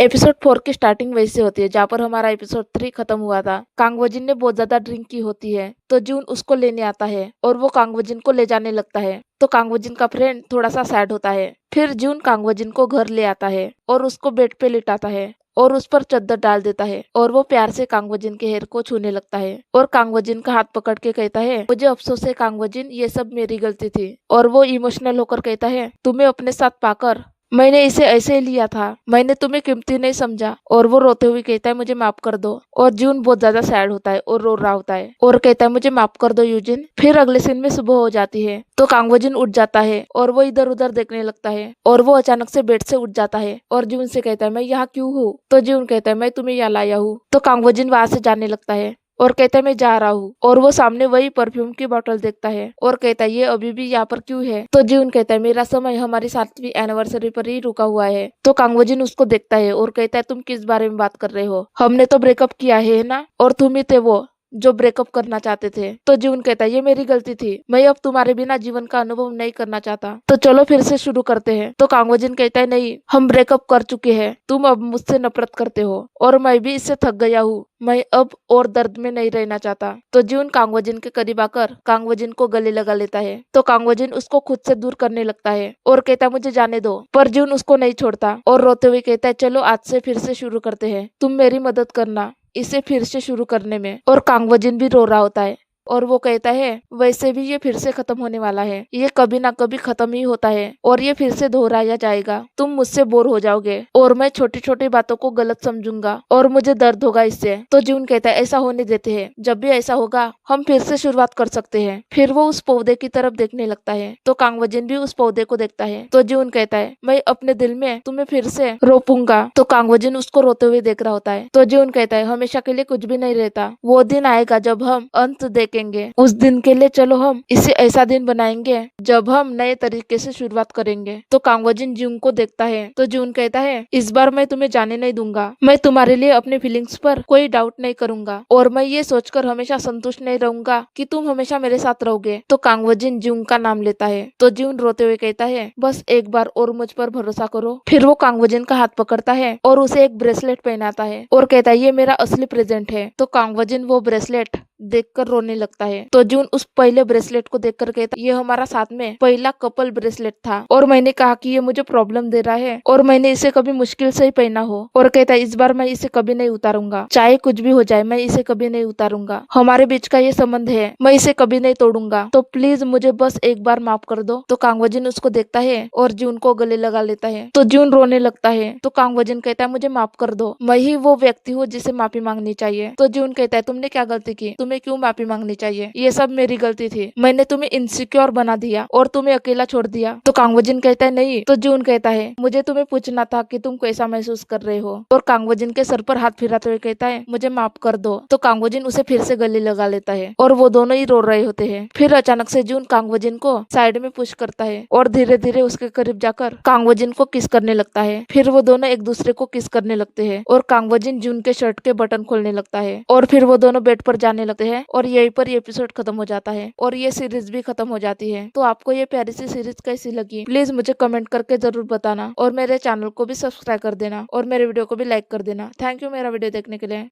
Episode 4 की starting वैसे होती है जहाँ पर हमारा एपिसोड 3 खत्म हुआ था। कांगवोजिन ने बहुत ज्यादा ड्रिंक की होती है तो जून उसको लेने आता है और वो कांगवोजिन को ले जाने लगता है। तो कांगवोजिन का फ्रेंड थोड़ा सा सैड होता है। फिर जून कांगवोजिन को घर ले आता है और उसको बेड पे लिटाता है और उस पर चादर डाल देता है और वो प्यार से कांगवोजिन के हेयर को छूने लगता है और कांगवोजिन का हाथ पकड़ के कहता है, मुझे अफसोस है कांगवोजिन, ये सब मेरी गलती थी। और वो इमोशनल होकर कहता है, तुम्हें अपने साथ पाकर मैंने इसे ऐसे ही लिया था, मैंने तुम्हें कीमती नहीं समझा। और वो रोते हुए कहता है, मुझे माफ कर दो। और जून बहुत ज्यादा सैड होता है और रो रहा होता है और कहता है, मुझे माफ कर दो यूजिन। फिर अगले सीन में सुबह हो जाती है तो कांगवोजिन उठ जाता है और वो इधर उधर देखने लगता है और वो अचानक से बेड से उठ जाता है और जून से कहता है, मैं यहाँ क्यों हूँ? तो जून कहता है, मैं तुम्हें यहाँ लाया हूँ। तो कांगवोजिन वहां से जाने लगता है और कहता है, मैं जा रहा हूँ। और वो सामने वही परफ्यूम की बोतल देखता है और कहता है, ये अभी भी यहाँ पर क्यों है? तो जून कहता है, मेरा समय हमारी 7वीं एनिवर्सरी पर ही रुका हुआ है। तो कांगवोजिन उसको देखता है और कहता है, तुम किस बारे में बात कर रहे हो? हमने तो ब्रेकअप किया है ना, और तुम ही थे वो जो ब्रेकअप करना चाहते थे। तो जीवन कहता है, ये मेरी गलती थी, मैं अब तुम्हारे बिना जीवन का अनुभव नहीं करना चाहता, तो चलो फिर से शुरू करते हैं। तो कांगवोजिन कहता है, नहीं, हम ब्रेकअप कर चुके हैं, तुम अब मुझसे नफरत करते हो और मैं भी इससे थक गया हूँ, मैं अब और दर्द में नहीं रहना चाहता। तो जीवन कांगवोजिन के करीब आकर कांगवोजिन को गले लगा लेता है। तो कांगवोजिन उसको खुद से दूर करने लगता है और कहता है, मुझे जाने दो। पर जीवन उसको नहीं छोड़ता और रोते हुए कहता है, चलो आज से फिर से शुरू करते हैं, तुम मेरी मदद करना इसे फिर से शुरू करने में। और कांगवोजिन भी रो रहा होता है और वो कहता है, वैसे भी ये फिर से खत्म होने वाला है, ये कभी ना कभी खत्म ही होता है और ये फिर से दोहराया जाएगा। तुम मुझसे बोर हो जाओगे और मैं छोटी छोटी बातों को गलत समझूंगा और मुझे दर्द होगा इससे। तो जून कहता है, ऐसा होने देते हैं, जब भी ऐसा होगा हम फिर से शुरुआत कर सकते हैं। फिर वो उस पौधे की तरफ देखने लगता है तो कांगवोजिन भी उस पौधे को देखता है। तो जून कहता है, मैं अपने दिल में तुम्हें फिर से रोपूंगा। तो कांगवोजिन उसको रोते हुए देख रहा होता है। तो जून कहता है, हमेशा के लिए कुछ भी नहीं रहता, वो दिन आएगा जब हम अंत देखेंगे, उस दिन के लिए चलो हम इसे ऐसा दिन बनाएंगे जब हम नए तरीके से शुरुआत करेंगे। तो कांगवोजिन जून को देखता है तो जून कहता है, इस बार मैं तुम्हें जाने नहीं दूंगा, मैं तुम्हारे लिए अपने फीलिंग्स पर कोई डाउट नहीं करूंगा और मैं ये सोचकर हमेशा संतुष्ट नहीं रहूंगा कि तुम हमेशा मेरे साथ रहोगे। तो कांगवोजिन जून का नाम लेता है तो जून रोते हुए कहता है, बस एक बार और मुझ पर भरोसा करो। फिर वो कांगवोजिन का हाथ पकड़ता है और उसे एक ब्रेसलेट पहनाता है और कहता है, ये मेरा असली प्रेजेंट है। तो कांगवोजिन वो ब्रेसलेट देखकर रोने लगता है। तो जून उस पहले ब्रेसलेट को देखकर कहता है, ये हमारा साथ में पहला कपल ब्रेसलेट था और मैंने कहा कि ये मुझे प्रॉब्लम दे रहा है और मैंने इसे कभी मुश्किल से ही पहना हो। और कहता है, इस बार मैं इसे कभी नहीं उतारूंगा, चाहे कुछ भी हो जाए, मैं इसे कभी नहीं उतारूंगा। हमारे बीच का ये संबंध है, मैं इसे कभी नहीं तोड़ूंगा, तो प्लीज मुझे बस एक बार माफ कर दो। तो कांगवोजिन उसको देखता है और जून को गले लगा लेता है। तो जून रोने लगता है तो कांगवोजिन कहता है, मुझे माफ कर दो, मैं ही वो व्यक्ति हूँ जिसे माफी मांगनी चाहिए। तो जून कहता है, तुमने क्या गलती की, तुम्हें क्यों माफी मांगनी चाहिए? ये सब मेरी गलती थी, मैंने तुम्हें इनसिक्योर बना दिया और तुम्हें अकेला छोड़ दिया। तो कांगवोजिन कहता है, नहीं। तो जून कहता है, मुझे तुम्हें पूछना था कि तुम कैसा महसूस कर रहे हो। और कांगवोजिन के सर पर हाथ फिराते हुए कहता है, मुझे माफ कर दो। तो कांगवोजिन उसे फिर से गले लगा लेता है और वो दोनों ही रो रहे होते हैं। फिर अचानक से जून कांगवोजिन को साइड में पुश करता है और धीरे धीरे उसके करीब जाकर कांगवोजिन को किस करने लगता है। फिर वो दोनों एक दूसरे को किस करने लगते हैं और कांगवोजिन जून के शर्ट के बटन खोलने लगता है और फिर वो दोनों बेड पर जाने लगते हैं और यहीं पर ये एपिसोड खत्म हो जाता है और ये सीरीज भी खत्म हो जाती है। तो आपको ये प्यारी सी सीरीज कैसी लगी, प्लीज मुझे कमेंट करके जरूर बताना और मेरे चैनल को भी सब्सक्राइब कर देना और मेरे वीडियो को भी लाइक कर देना। थैंक यू मेरा वीडियो देखने के लिए।